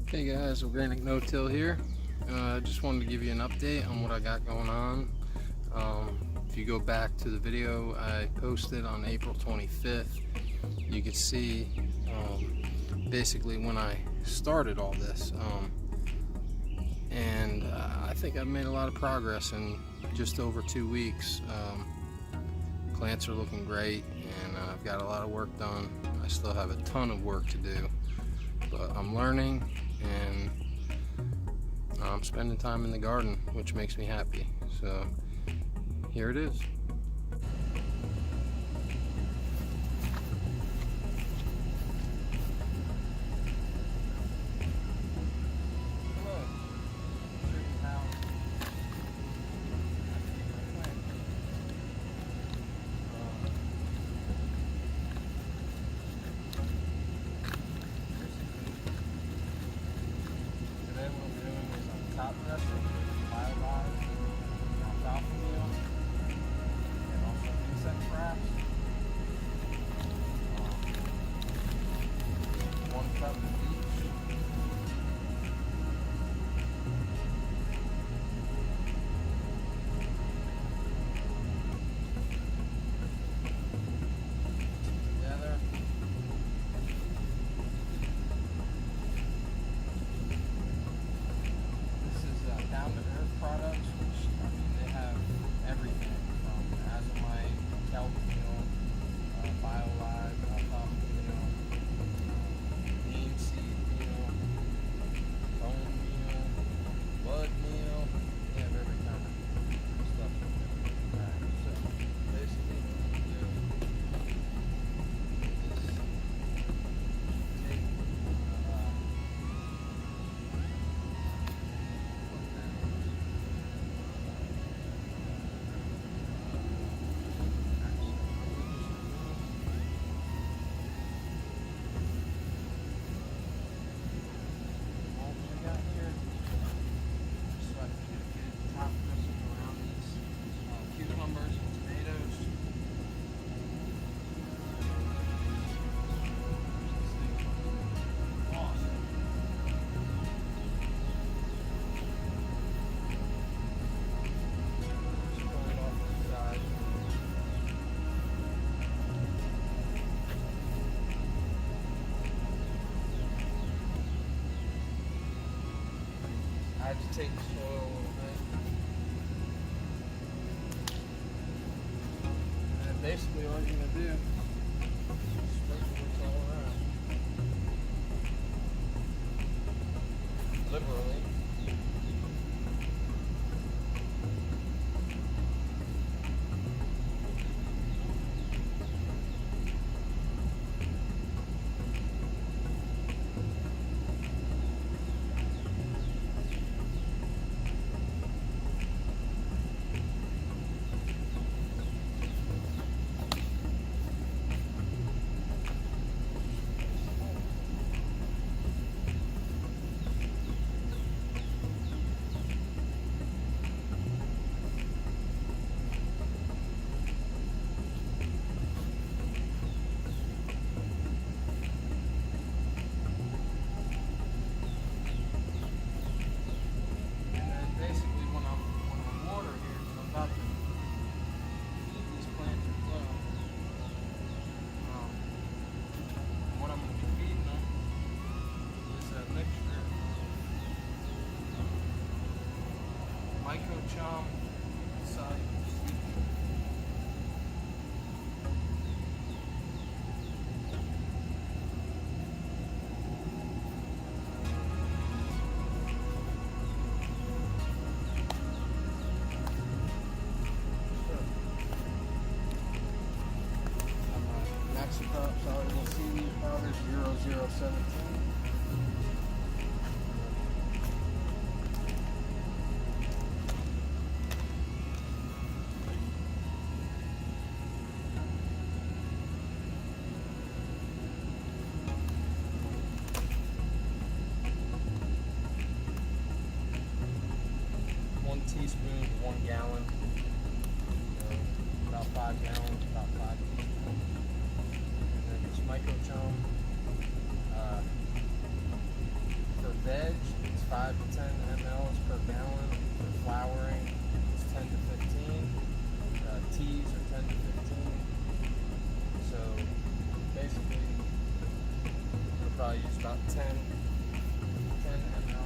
Hey guys, Organic No-Till here. Just wanted to give you an update on what I got going on. If you go back to the video I posted on April 25th, you can see basically when I started all this. And I think I've made a lot of progress in just over 2 weeks. Plants are looking great, and I've got a lot of work done. I still have a ton of work to do, but I'm learning and I'm spending time in the garden, which makes me happy. So here it is. Top dress, Alfalfa Meal, and also Insect Frass. 1 cup of each. Together. Down to earth products, which they have everything from azomite, kelp meal, biolive, alfalfa meal, neem seed meal, bone meal, bud meal. They have every kind of stuff. So basically, what we do is take cucumbers and tomatoes. Awesome. Just pull it off the side. Agitate the soil a little bit. And basically all you're going to do is sprinkle this all around. Liberally. Myco-chum, soluble seaweed. Soluble seaweed powder 0017. Teaspoon to 1 gallon, about 5 gallons, about 5 teaspoons. And then this myco-chum for veg, it's 5 to 10 mLs per gallon. For flowering, it's 10 to 15. Teas are 10 to 15. So basically, we'll probably use about 10 mLs.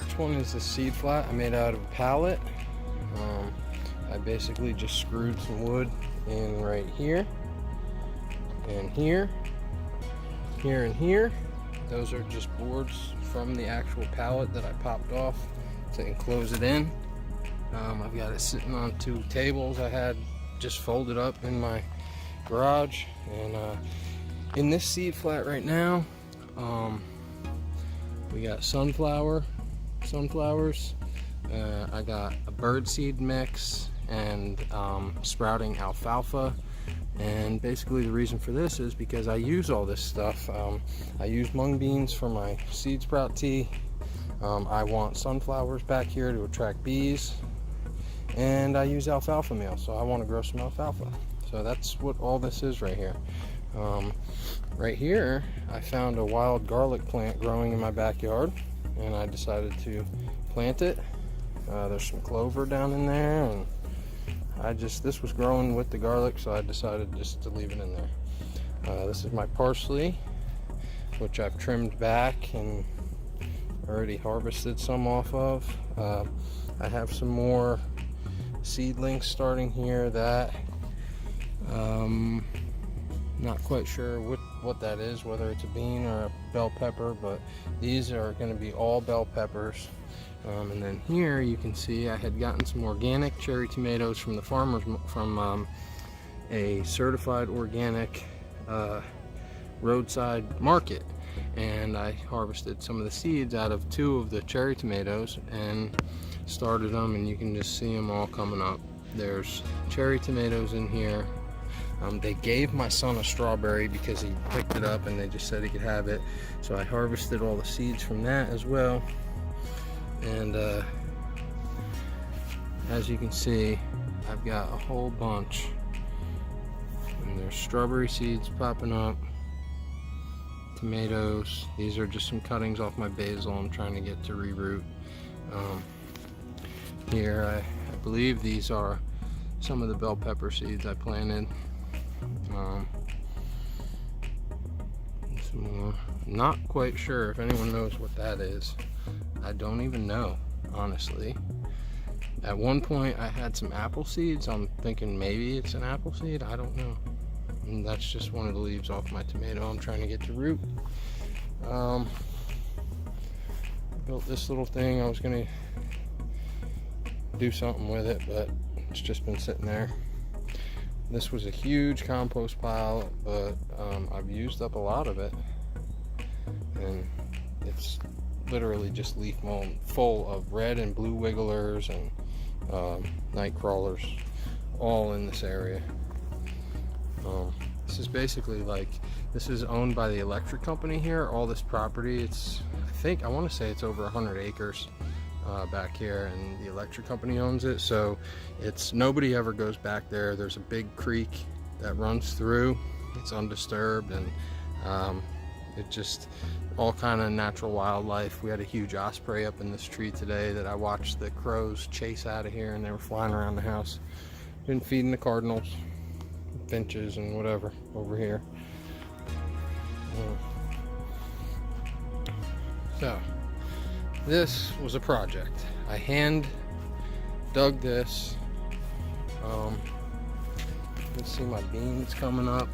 This one is a seed flat I made out of a pallet. I basically just screwed some wood in right here, and here, here, and here. Those are just boards from the actual pallet that I popped off to enclose it in. I've got it sitting on 2 tables I had just folded up in my garage. And in this seed flat right now, we got sunflowers. I got a birdseed mix and sprouting alfalfa. And basically the reason for this is because I use all this stuff. I use mung beans for my seed sprout tea. I want sunflowers back here to attract bees. And I use alfalfa meal, so I want to grow some alfalfa. So that's what all this is right here. Right here, I found a wild garlic plant growing in my backyard, and I decided to plant it. There's some clover down in there, and this was growing with the garlic, so I decided just to leave it in there. This is my parsley, which I've trimmed back and already harvested some off of. I have some more seedlings starting here that not quite sure what that is, whether it's a bean or a bell pepper, but these are going to be all bell peppers. And then here you can see I had gotten some organic cherry tomatoes from the farmers, from a certified organic roadside market, and I harvested some of the seeds out of 2 of the cherry tomatoes and started them, and you can just see them all coming up. There's cherry tomatoes in here. They gave my son a strawberry because he picked it up and they just said he could have it, so I harvested all the seeds from that as well. And as you can see, I've got a whole bunch, and there's strawberry seeds popping up, tomatoes. These are just some cuttings off my basil I'm trying to get to reroot. Here I believe these are some of the bell pepper seeds I planted. Some more. Not quite sure if anyone knows what that is. I don't even know, honestly. At one point I had some apple seeds. I'm thinking maybe it's an apple seed. I don't know. And that's just one of the leaves off my tomato I'm trying to get to root. Built this little thing. I was gonna do something with it, but it's just been sitting there. This was a huge compost pile, but I've used up a lot of it, and it's literally just leaf mold full of red and blue wigglers and night crawlers, all in this area. This is basically this is owned by the electric company here. All this property, I want to say it's over 100 acres back here, and the electric company owns it, so nobody ever goes back there. There's a big creek that runs through. It's undisturbed, and it just all kind of natural wildlife. We had a huge osprey up in this tree today that I watched the crows chase out of here, and they were flying around the house. Been feeding the cardinals, finches, and whatever over here. So this was a project. I hand dug this. You can see my beans coming up.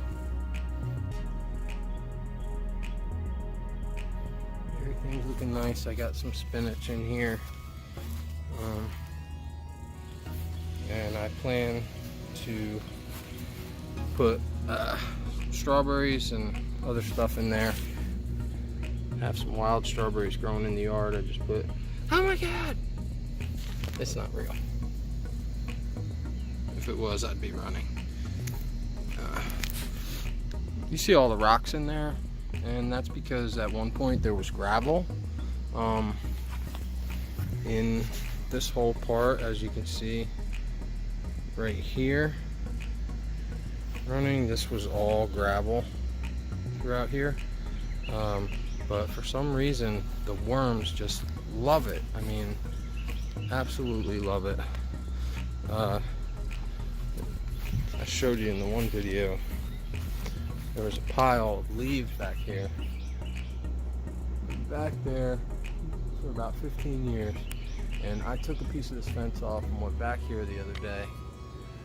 Everything's looking nice. I got some spinach in here. And I plan to put strawberries and other stuff in there. Have some wild strawberries growing in the yard. I just put, oh my god, it's not real. If it was, I'd be running. You see all the rocks in there, and that's because at one point there was gravel in this whole part, as you can see right here running. This was all gravel throughout here, but for some reason the worms just love it. I mean, absolutely love it. I showed you in the one video, there was a pile of leaves back here, back there for about 15 years, and I took a piece of this fence off and went back here the other day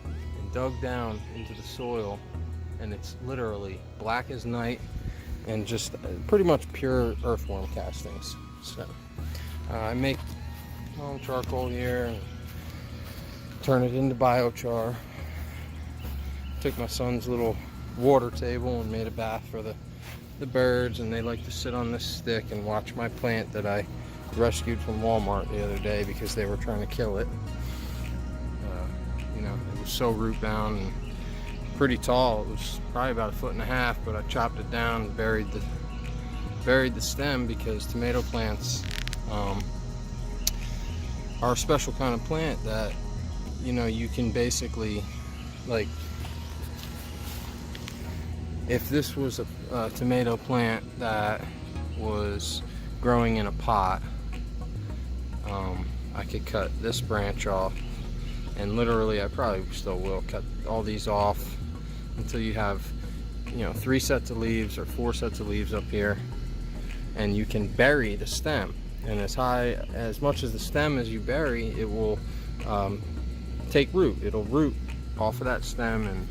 and dug down into the soil, and it's literally black as night and just pretty much pure earthworm castings. So I make charcoal here and turn it into biochar. Took my son's little water table and made a bath for the birds, and they like to sit on this stick and watch my plant that I rescued from Walmart the other day because they were trying to kill it. You know, it was so root bound and pretty tall. It was probably about 1.5 foot, but I chopped it down and buried the stem, because tomato plants are a special kind of plant that, you know, you can basically, like, if this was a tomato plant that was growing in a pot, I could cut this branch off, and literally I probably still will cut all these off until you have, you know, 3 sets of leaves or 4 sets of leaves up here, and you can bury the stem, and as much as the stem as you bury, it will take root. It'll root off of that stem and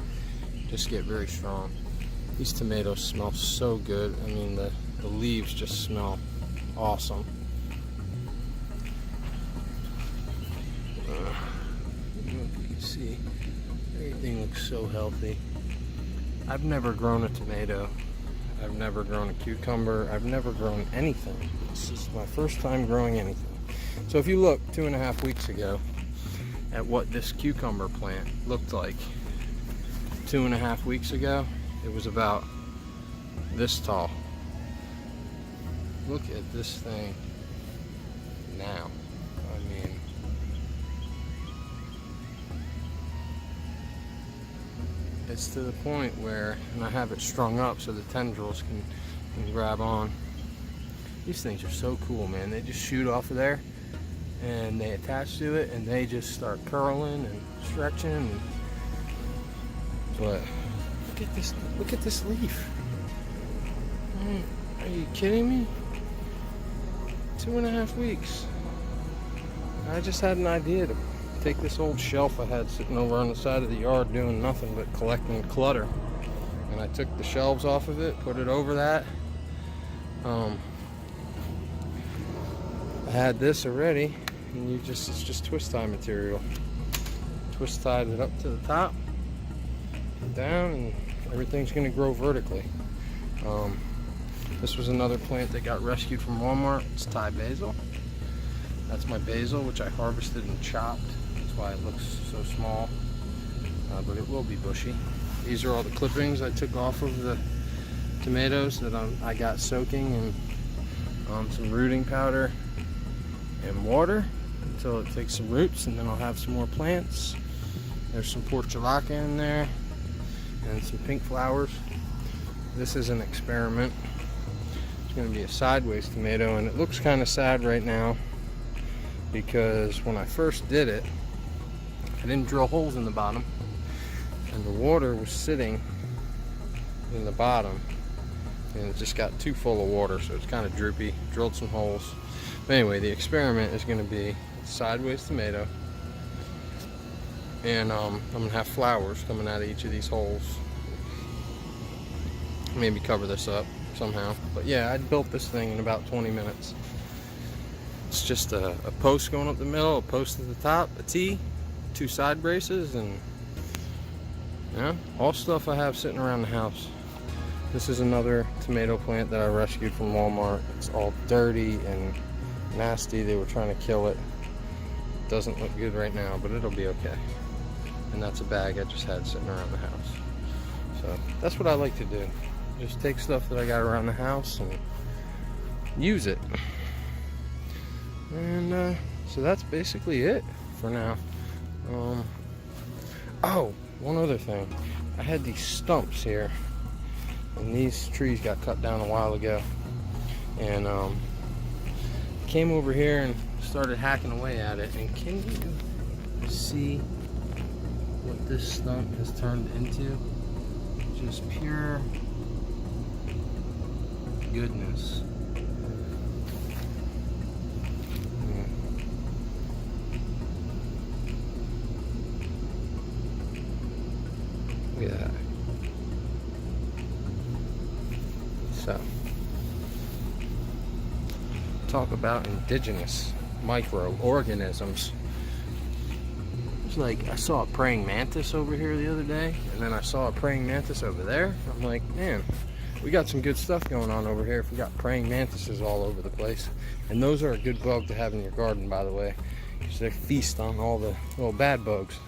just get very strong. These tomatoes smell so good. I mean, the leaves just smell awesome. You can see everything looks so healthy. I've never grown a tomato. I've never grown a cucumber. I've never grown anything. This is my first time growing anything. So if you look 2.5 weeks ago at what this cucumber plant looked like 2.5 weeks ago, it was about this tall. Look at this thing now. I mean, it's to the point where, and I have it strung up so the tendrils can grab on. These things are so cool, man. They just shoot off of there and they attach to it and they just start curling and stretching. But look at this leaf. Are you kidding me? 2.5 weeks. I just had an idea to take this old shelf I had sitting over on the side of the yard doing nothing but collecting clutter, and I took the shelves off of it, put it over that. I had this already, and it's just twist tie material. Twist tied it up to the top and down, and everything's going to grow vertically. This was another plant that got rescued from Walmart. It's Thai basil. That's my basil, which I harvested and chopped. That's why it looks so small, but it will be bushy. These are all the clippings I took off of the tomatoes that I got soaking in some rooting powder and water until it takes some roots, and then I'll have some more plants. There's some portulaca in there and some pink flowers. This is an experiment. It's going to be a sideways tomato, and it looks kind of sad right now because when I first did it, I didn't drill holes in the bottom, and the water was sitting in the bottom, and it just got too full of water, so it's kind of droopy. Drilled some holes. But anyway, the experiment is going to be sideways tomato, and I'm going to have flowers coming out of each of these holes. Maybe cover this up somehow. But yeah, I built this thing in about 20 minutes. It's just a post going up the middle, a post at the top, a T, 2 side braces, and yeah, all stuff I have sitting around the house. This is another tomato plant that I rescued from Walmart. It's all dirty and nasty. They were trying to kill it. Doesn't look good right now, but it'll be okay. And that's a bag I just had sitting around the house. So that's what I like to do. Just take stuff that I got around the house and use it. And so that's basically it for now. Oh, one other thing. I had these stumps here, and these trees got cut down a while ago. And came over here and started hacking away at it. And can you see what this stump has turned into? Just pure goodness. Look at that. So, talk about indigenous. microorganisms. It's like I saw a praying mantis over here the other day, and then I saw a praying mantis over there. I'm like, man, we got some good stuff going on over here if we got praying mantises all over the place. And those are a good bug to have in your garden, by the way, because they feast on all the little bad bugs.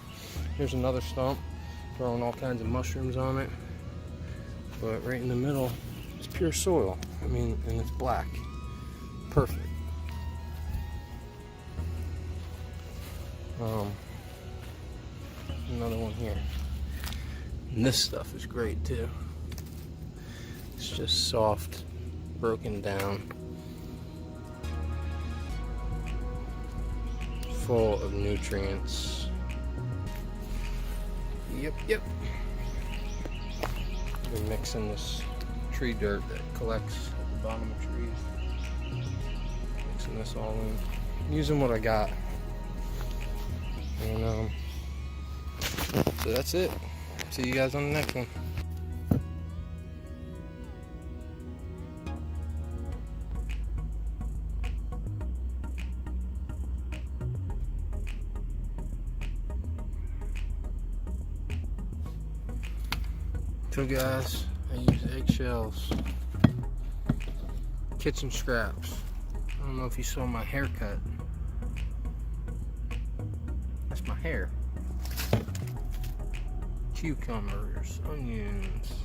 Here's another stump, throwing all kinds of mushrooms on it. But right in the middle, it's pure soil. I mean, and it's black. Perfect. Another one here. And this stuff is great too. It's just soft, broken down, full of nutrients. Yep. We're mixing this tree dirt that collects at the bottom of trees. Mixing this all in. Using what I got. And so that's it. See you guys on the next one. So guys, I use eggshells, kitchen scraps. I don't know if you saw my haircut. That's my hair. Cucumbers, onions,